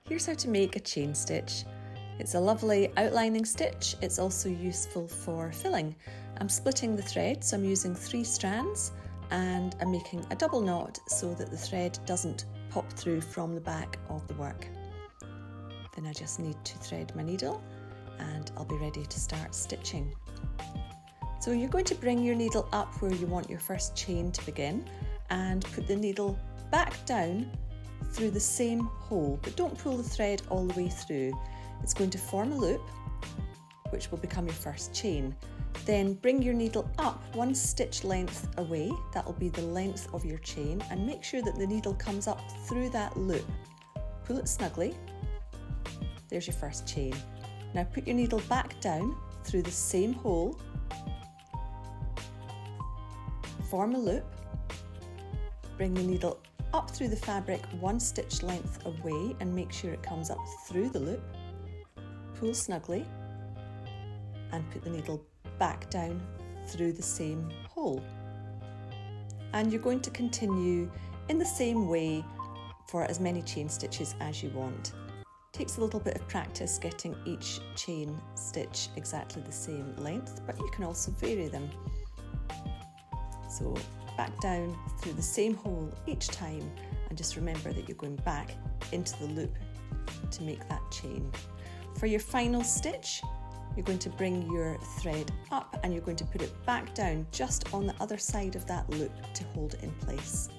Here's how to make a chain stitch. It's a lovely outlining stitch. It's also useful for filling. I'm splitting the thread, so I'm using 3 strands, and I'm making a double knot so that the thread doesn't pop through from the back of the work. Then I just need to thread my needle and I'll be ready to start stitching. So you're going to bring your needle up where you want your first chain to begin and put the needle back down through the same hole, but don't pull the thread all the way through. It's going to form a loop, which will become your first chain. Then bring your needle up 1 stitch length away, that will be the length of your chain, and make sure that the needle comes up through that loop. Pull it snugly. There's your first chain. Now put your needle back down through the same hole, form a loop, bring the needle up through the fabric 1 stitch length away and make sure it comes up through the loop, pull snugly and put the needle back down through the same hole. And you're going to continue in the same way for as many chain stitches as you want. Takes a little bit of practice getting each chain stitch exactly the same length, but you can also vary them. So back down through the same hole each time, and just remember that you're going back into the loop to make that chain. For your final stitch, you're going to bring your thread up and you're going to put it back down just on the other side of that loop to hold it in place.